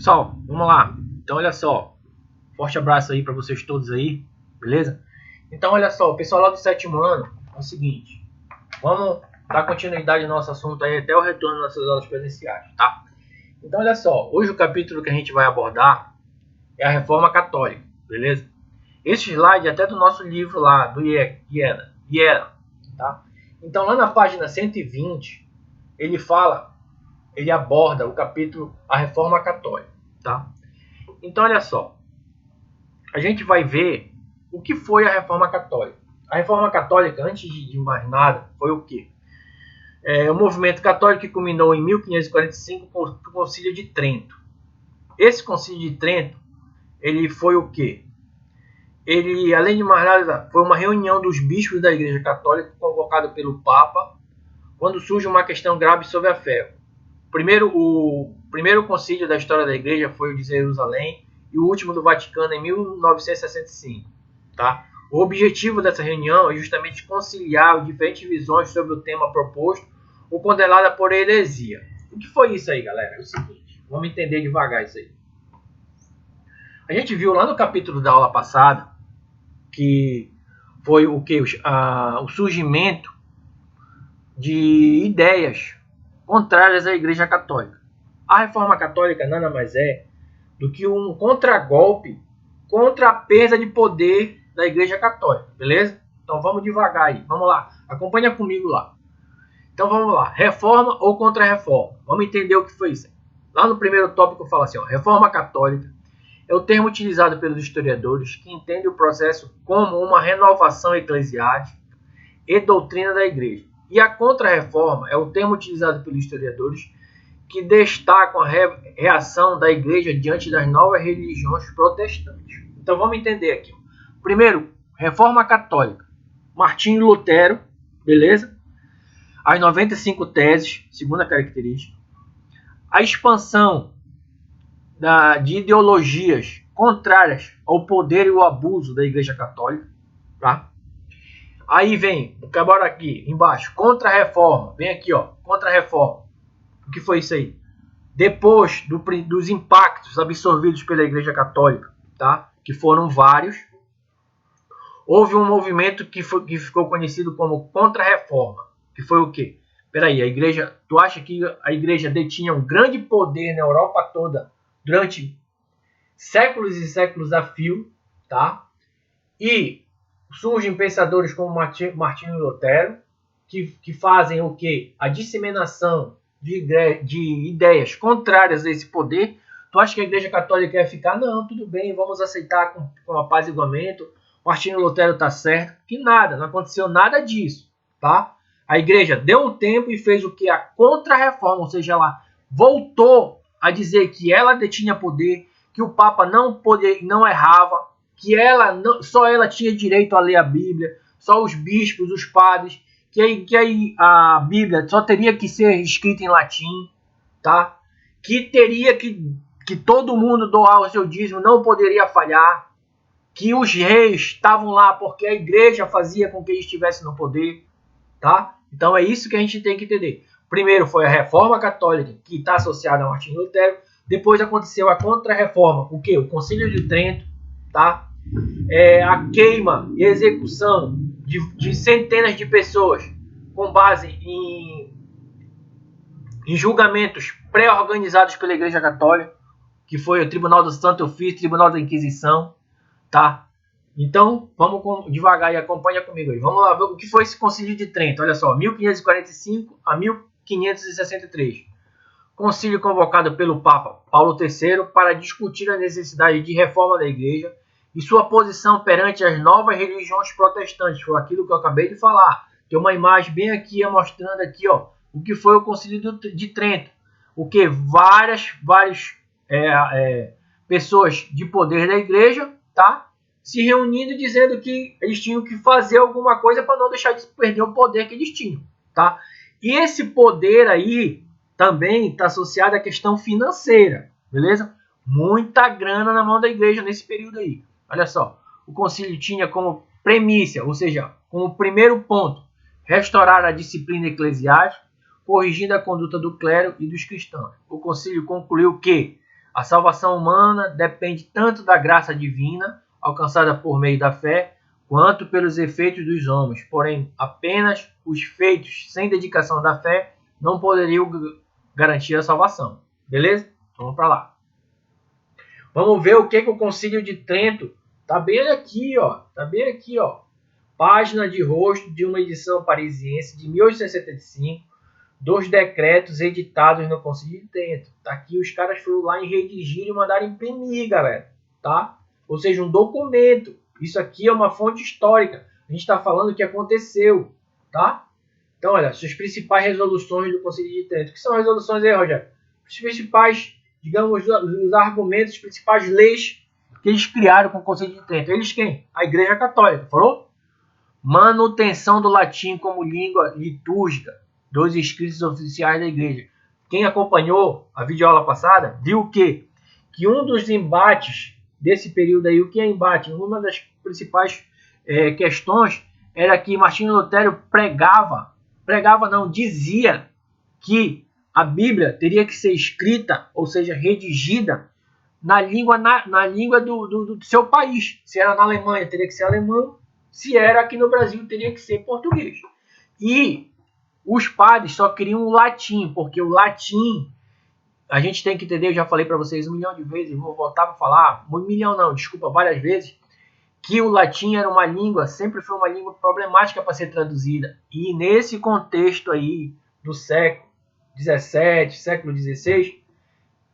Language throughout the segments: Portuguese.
Pessoal, vamos lá. Então, olha só. Forte abraço aí para vocês todos aí, beleza? Então, olha só, o pessoal lá do 7º ano é o seguinte. Vamos dar continuidade ao nosso assunto aí até o retorno das nossas aulas presenciais, tá? Então, olha só. Hoje o capítulo que a gente vai abordar é a Reforma Católica, beleza? Esse slide é até do nosso livro lá, do Iena, tá? Então, lá na página 120, ele aborda o capítulo A Reforma Católica, tá? Então, olha só. A gente vai ver o que foi a Reforma Católica. A Reforma Católica, antes de mais nada, foi o quê? O movimento católico que culminou em 1545 com o Concílio de Trento. Esse Concílio de Trento, ele foi o quê? Ele, além de mais nada, foi uma reunião dos bispos da Igreja Católica convocado pelo Papa quando surge uma questão grave sobre a fé. O primeiro concílio da história da Igreja foi o de Jerusalém e o último do Vaticano em 1965. Tá? O objetivo dessa reunião é justamente conciliar as diferentes visões sobre o tema proposto ou condenada por heresia. O que foi isso aí, galera? É o seguinte, vamos entender devagar isso aí. A gente viu lá no capítulo da aula passada que foi o que? O surgimento de ideias contrárias à Igreja Católica. A Reforma Católica nada mais é do que um contragolpe contra a perda de poder da Igreja Católica, beleza? Então vamos devagar aí, vamos lá, acompanha comigo lá. Então vamos lá, reforma ou contra-reforma? Vamos entender o que foi isso. Lá no primeiro tópico eu falo assim, ó, Reforma Católica é o termo utilizado pelos historiadores que entendem o processo como uma renovação eclesiástica e doutrina da Igreja. E a contra-reforma é o termo utilizado pelos historiadores que destacam a reação da Igreja diante das novas religiões protestantes. Então vamos entender aqui. Primeiro, Reforma Católica. Martinho Lutero, beleza? As 95 teses, segunda característica. A expansão de ideologias contrárias ao poder e ao abuso da Igreja Católica, tá? Aí vem, bora aqui embaixo, contra-reforma. Vem aqui, ó, contra-reforma. O que foi isso aí? Depois dos impactos absorvidos pela Igreja Católica, tá? Que foram vários, houve um movimento que ficou conhecido como contra-reforma. Que foi o quê? Peraí, tu acha que a Igreja detinha um grande poder na Europa toda durante séculos e séculos a fio, tá? E surgem pensadores como Martinho Lutero, que fazem o quê? A disseminação de ideias contrárias a esse poder. Tu acha que a Igreja Católica ia ficar? Não, tudo bem, vamos aceitar com apaziguamento. Martinho Lutero está certo. Que nada, não aconteceu nada disso, tá? A Igreja deu um tempo e fez o que? A contra-reforma, ou seja, ela voltou a dizer que ela detinha poder, que o Papa não errava, que só ela tinha direito a ler a Bíblia, só os bispos, os padres, que a Bíblia só teria que ser escrita em latim, tá? Que teria que todo mundo doar o seu dízimo, não poderia falhar, que os reis estavam lá porque a Igreja fazia com que eles estivessem no poder, tá? Então é isso que a gente tem que entender. Primeiro foi a Reforma Católica, que está associada a Martinho Lutero. Depois aconteceu a Contra-Reforma, o quê? O Concílio de Trento, tá? A queima e execução de centenas de pessoas com base em julgamentos pré-organizados pela Igreja Católica, que foi o Tribunal do Santo Ofício, Tribunal da Inquisição, tá? Então, vamos devagar e acompanha comigo aí. Vamos lá ver o que foi esse Concílio de Trento. Olha só, 1545 a 1563. Concílio convocado pelo Papa Paulo III para discutir a necessidade de reforma da Igreja e sua posição perante as novas religiões protestantes. Foi aquilo que eu acabei de falar. Tem uma imagem bem aqui mostrando aqui, ó, o que foi o Concílio de Trento. O que várias pessoas de poder da Igreja, tá? Se reunindo e dizendo que eles tinham que fazer alguma coisa para não deixar de perder o poder que eles tinham, tá? E esse poder aí também está associado à questão financeira, beleza? Muita grana na mão da Igreja nesse período aí. Olha só, o concílio tinha como premissa, ou seja, como primeiro ponto, restaurar a disciplina eclesiástica, corrigindo a conduta do clero e dos cristãos. O concílio concluiu que A salvação humana depende tanto da graça divina, alcançada por meio da fé, quanto pelos efeitos dos homens. Porém, apenas os feitos sem dedicação da fé não poderiam garantir a salvação. Beleza? Então, vamos para lá. Vamos ver o que o Concílio de Trento tá bem aqui, ó. Tá bem aqui, ó. Página de rosto de uma edição parisiense de 1875 dos decretos editados no Concílio de Trento. Tá aqui, os caras foram lá e redigiram e mandaram imprimir, galera. Tá? Ou seja, um documento. Isso aqui é uma fonte histórica. A gente está falando o que aconteceu. Tá? Então, olha, as principais resoluções do Concílio de Trento. O que são resoluções aí, Rogério? Os principais, digamos, os argumentos, as principais leis que eles criaram com o Concílio de Trento. Eles quem? A Igreja Católica. Falou? Manutenção do latim como língua litúrgica dos escritos oficiais da Igreja. Quem acompanhou a videoaula passada viu o quê? Que um dos embates desse período aí, o que é embate? Uma das principais questões era que Martinho Lutero dizia que a Bíblia teria que ser escrita, ou seja, redigida na língua do seu país. Se era na Alemanha, teria que ser alemão. Se era aqui no Brasil, teria que ser português. E os padres só queriam o latim, porque o latim, a gente tem que entender, eu já falei para vocês 1 milhão de vezes, vou voltar para falar, 1 milhão não, desculpa, várias vezes, que o latim era uma língua, sempre foi uma língua problemática para ser traduzida. E nesse contexto aí do século XVII, século XVI,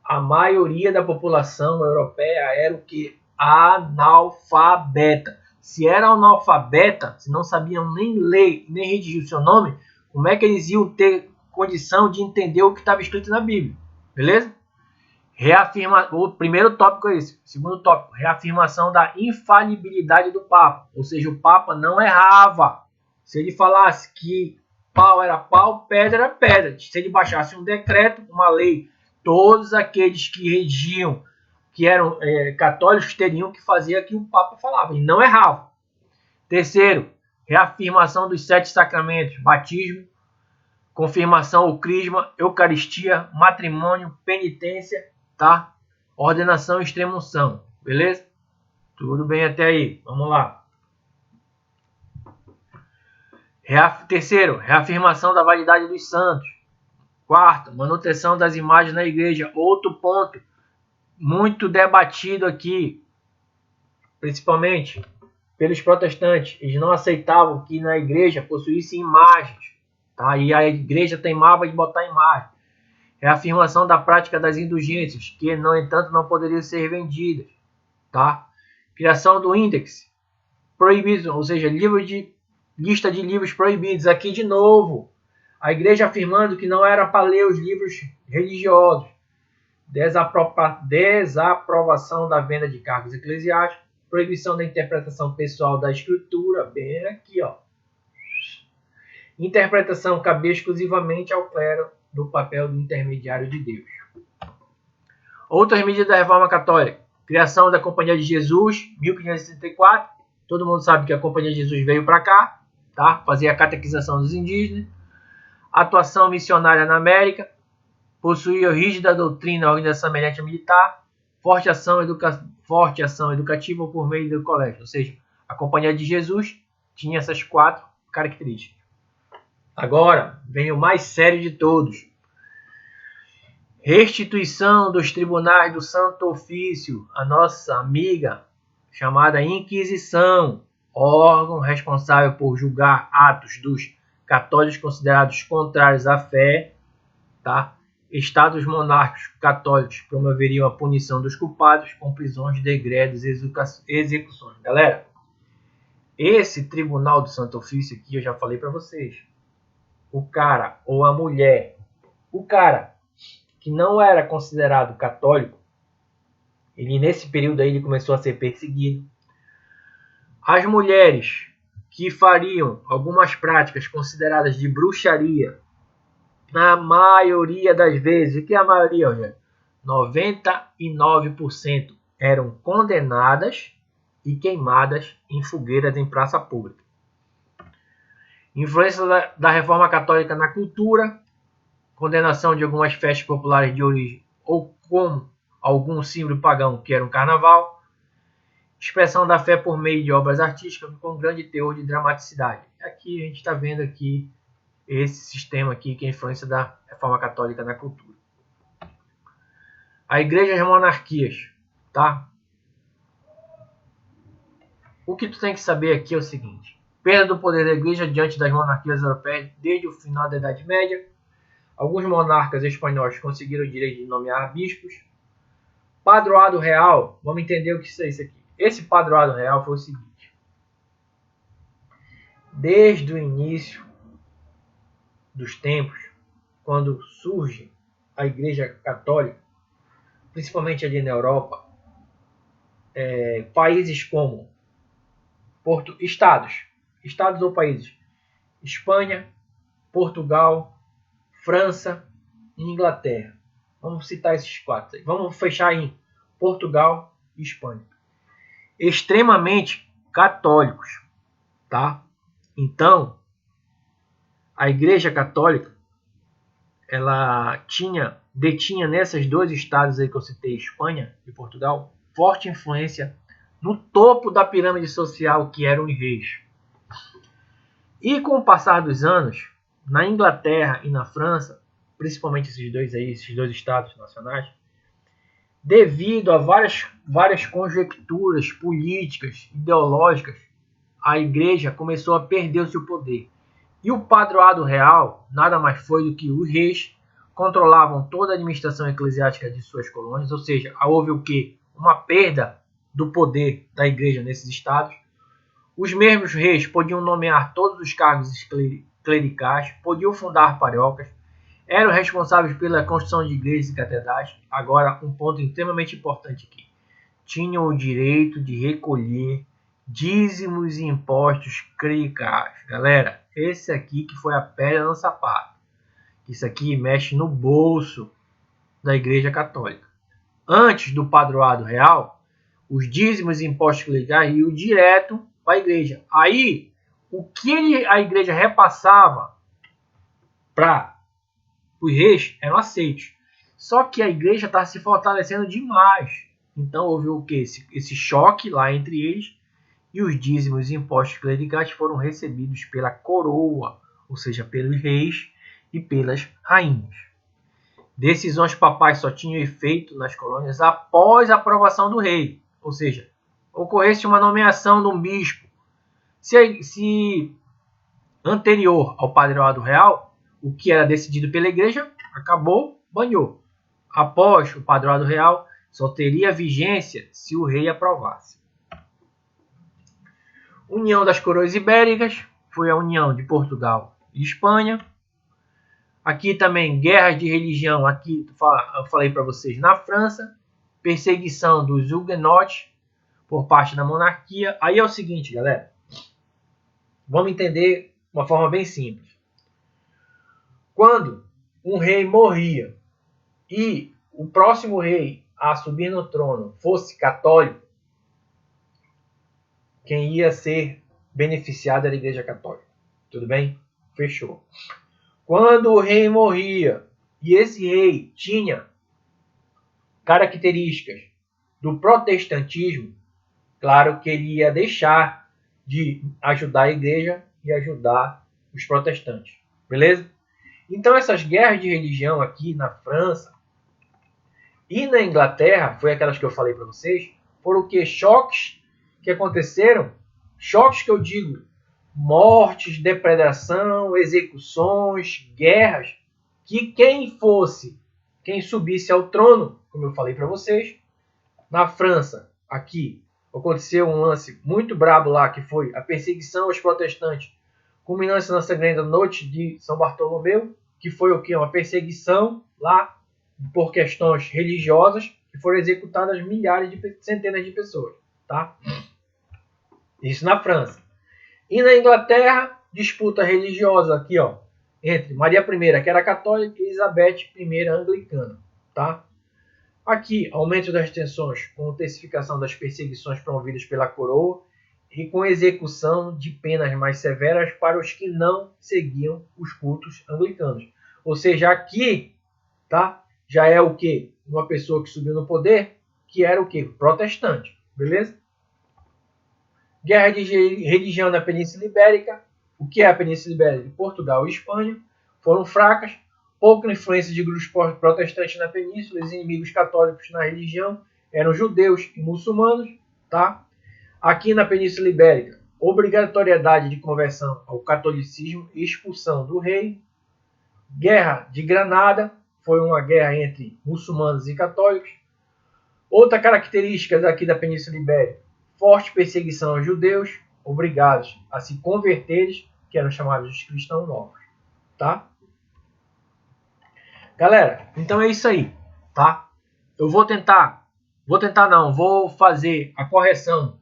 a maioria da população europeia era o que? Analfabeta. Se era analfabeta, se não sabiam nem ler, nem redigir o seu nome, como é que eles iam ter condição de entender o que estava escrito na Bíblia? Beleza? O primeiro tópico é esse. O segundo tópico, reafirmação da infalibilidade do Papa. Ou seja, o Papa não errava. Se ele falasse que pau era pau, pedra era pedra. Se ele baixasse um decreto, uma lei, todos aqueles que regiam, que eram católicos, teriam que fazer o que o Papa falava. E não errava. Terceiro, reafirmação dos 7 sacramentos. Batismo, confirmação, o crisma, eucaristia, matrimônio, penitência, tá? Ordenação e extrema-unção. Beleza? Tudo bem até aí. Vamos lá. Terceiro, reafirmação da validade dos santos. Quarto, manutenção das imagens na igreja. Outro ponto muito debatido aqui, principalmente pelos protestantes. Eles não aceitavam que na igreja possuísse imagens. Tá? E a igreja teimava em botar imagem. Reafirmação da prática das indulgências, que, no entanto, não poderiam ser vendidas. Tá? Criação do índex. Proibido, ou seja, lista de livros proibidos. Aqui, de novo, a igreja afirmando que não era para ler os livros religiosos. Desaprovação da venda de cargos eclesiásticos, proibição da interpretação pessoal da escritura, bem aqui, ó. Interpretação cabia exclusivamente ao clero do papel do intermediário de Deus. Outras medidas da Reforma Católica. Criação da Companhia de Jesus, 1564. Todo mundo sabe que a Companhia de Jesus veio para cá, tá? Fazia a catequização dos indígenas. Atuação missionária na América. Possuía rígida doutrina, organização semelhante à militar, forte ação educativa por meio do colégio. Ou seja, a Companhia de Jesus tinha essas 4 características. Agora, vem o mais sério de todos. Restituição dos tribunais do Santo Ofício, a nossa amiga chamada Inquisição, órgão responsável por julgar atos dos católicos considerados contrários à fé, tá? Estados monárquicos católicos promoveriam a punição dos culpados com prisões, degredos e execuções. Galera, esse Tribunal do Santo Ofício aqui, eu já falei para vocês. O cara ou a mulher, o cara que não era considerado católico, ele nesse período aí ele começou a ser perseguido. As mulheres que fariam algumas práticas consideradas de bruxaria, na maioria das vezes, o que é a maioria, Rogério? 99% eram condenadas e queimadas em fogueiras em praça pública. Influência da Reforma Católica na cultura, condenação de algumas festas populares de origem ou como algum símbolo pagão, que era um carnaval. Expressão da fé por meio de obras artísticas com grande teor de dramaticidade. Aqui a gente está vendo aqui esse sistema aqui, que é a influência da Reforma Católica na cultura. A igreja e as monarquias, tá? O que tu tem que saber aqui é o seguinte: perda do poder da igreja diante das monarquias europeias desde o final da Idade Média. Alguns monarcas espanhóis conseguiram o direito de nomear bispos. Padroado real, vamos entender o que é isso aqui. Esse padroado real foi o seguinte: desde o início dos tempos, quando surge a Igreja Católica, principalmente ali na Europa, países como estados ou países, Espanha, Portugal, França e Inglaterra. Vamos citar esses quatro aí. Vamos fechar em Portugal e Espanha. Extremamente católicos, tá? Então, a Igreja Católica, ela detinha nesses dois estados aí que eu citei, Espanha e Portugal, forte influência no topo da pirâmide social, que eram os reis. E com o passar dos anos, na Inglaterra e na França, principalmente esses dois estados nacionais, devido a várias conjecturas políticas, ideológicas, a igreja começou a perder o seu poder. E o padroado real nada mais foi do que os reis controlavam toda a administração eclesiástica de suas colônias, ou seja, houve o quê? Uma perda do poder da igreja nesses estados. Os mesmos reis podiam nomear todos os cargos clericais, podiam fundar paróquias, eram responsáveis pela construção de igrejas e catedrais. Agora, um ponto extremamente importante aqui: tinham o direito de recolher dízimos e impostos clericais. Galera, esse aqui que foi a pedra no sapato. Isso aqui mexe no bolso da Igreja Católica. Antes do padroado real, os dízimos e impostos clericais iam direto para a igreja. Aí, o que a igreja repassava para os reis eram aceitos. Só que a igreja está se fortalecendo demais. Então houve o que? Esse choque lá entre eles, e os dízimos e impostos clericais foram recebidos pela coroa, ou seja, pelos reis e pelas rainhas. Decisões papais só tinham efeito nas colônias após a aprovação do rei, ou seja, ocorresse uma nomeação de um bispo. Se anterior ao padroado real, o que era decidido pela igreja, acabou, banhou. Após o padroado real, só teria vigência se o rei aprovasse. União das coroas ibéricas, foi a união de Portugal e Espanha. Aqui também guerras de religião, aqui eu falei para vocês, na França. Perseguição dos huguenotes por parte da monarquia. Aí é o seguinte, galera. Vamos entender de uma forma bem simples. Quando um rei morria e o próximo rei a subir no trono fosse católico, quem ia ser beneficiado era a Igreja Católica. Tudo bem? Fechou. Quando o rei morria e esse rei tinha características do protestantismo, claro que ele ia deixar de ajudar a igreja e ajudar os protestantes. Beleza? Então essas guerras de religião aqui na França e na Inglaterra, foi aquelas que eu falei para vocês, foram o que? Choques que aconteceram, choques que eu digo, mortes, depredação, execuções, guerras, que quem subisse ao trono, como eu falei para vocês, na França, aqui, aconteceu um lance muito brabo lá, que foi a perseguição aos protestantes, culminando na sangrenta noite de São Bartolomeu, que foi o quê? Uma perseguição lá por questões religiosas, que foram executadas centenas de pessoas, tá? Isso na França. E na Inglaterra, disputa religiosa aqui, ó, entre Maria I, que era católica, e Elizabeth I, anglicana, tá? Aqui, aumento das tensões com intensificação das perseguições promovidas pela coroa e com execução de penas mais severas para os que não seguiam os cultos anglicanos. Ou seja, aqui, tá? já é o que? Uma pessoa que subiu no poder, que era o que? Protestante, beleza? Guerra de religião na Península Ibérica. O que é a Península Ibérica? Portugal e Espanha foram fracas. Pouca influência de grupos protestantes na península. Os inimigos católicos na religião eram judeus e muçulmanos. Tá? Aqui na Península Ibérica, obrigatoriedade de conversão ao catolicismo e expulsão do rei. Guerra de Granada. Foi uma guerra entre muçulmanos e católicos. Outra característica daqui da Península Ibérica, forte perseguição aos judeus, obrigados a se converterem, que eram chamados de cristãos novos, tá? Galera, então é isso aí, tá? Eu vou fazer a correção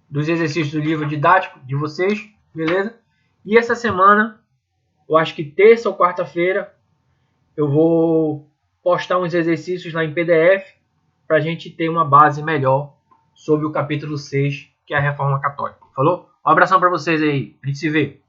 dos exercícios do livro didático de vocês, beleza? E essa semana, eu acho que terça ou quarta-feira, eu vou postar uns exercícios lá em PDF, para a gente ter uma base melhor sobre o capítulo 6, que é a Reforma Católica. Falou? Um abração para vocês aí. A gente se vê.